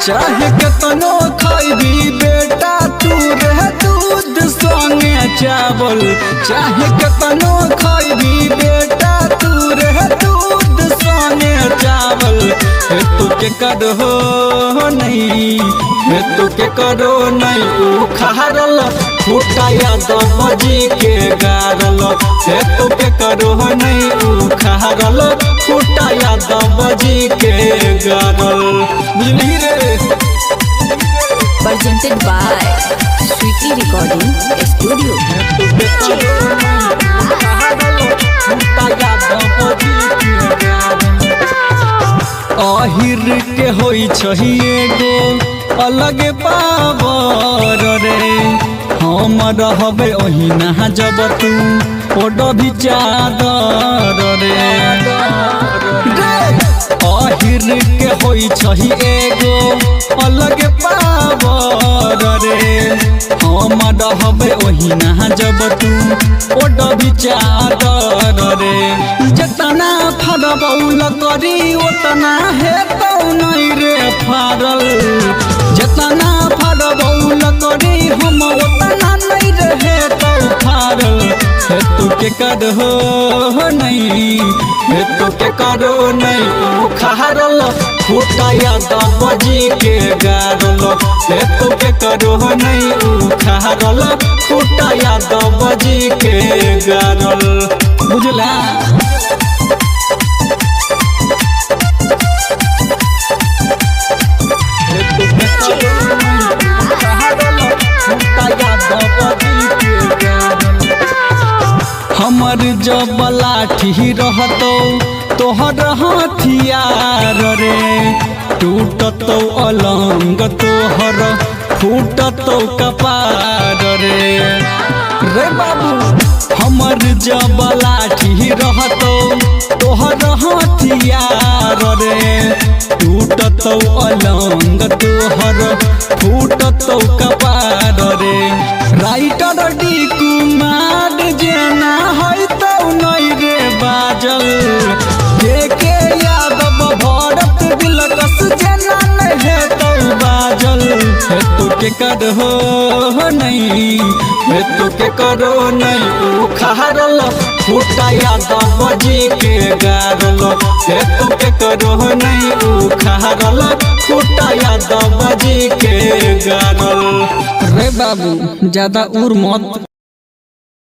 चाहे केतनो खैबी बेटा तू रह दूध संगे चावल। चाहे केतनो खैबी बेटा तू रह दूध संगे चावल। तू के करो नहीं, तू के करो नहीं उखाड़ल फुटाया दबजी के गारल। तू के करो नहीं उखाड़ल फुटाया दबजी के गारल। बुझली रे। Presented by Sweetie Recording Studio। अहिर के होई छही एगो अलग पावर रे। हम रहबे ओहिना जब तू ओडभी चादर रे। अहिर के होई छही एगो अलग पावर रे। हम रहबे ओहिना जब तू ओडभी चादर रे। जतना फरबौल करी ओतना हेतौ नहीं रे फारल। जतना फरबौल करी हम ओतना नहीं रे हेतौ फारल। हेतु के करो नहीं, हेतु के करो नहीं उखाड़ल फुटाया दबजी के गारल। हेतु के करो नहीं उखाड़ल फुटाया दबजी के गारल। बुझला। हमर जब लाठी रहतो तोहर हथियार रे। टूटतो अलंग तोहर फूटतो कपार रे। रे बाबू हमर जब लाठी रहतो तोहर हथियार रे। टूटतो अलंग तोहर फूटतो कपार रे। राइटर डी कुमार जेना है तो नहीं रे बाजल। देखे यादव भरत दिलकश जेना नहीं है तो बाजल। हेतु के करो नहीं, हेतु के करो नहीं उखाड़ल फुटाया दबजी के गारल। हेतु के करो नहीं उखाड़ल फुटाया दबजी के गारल। रे बाबू ज्यादा उर मत।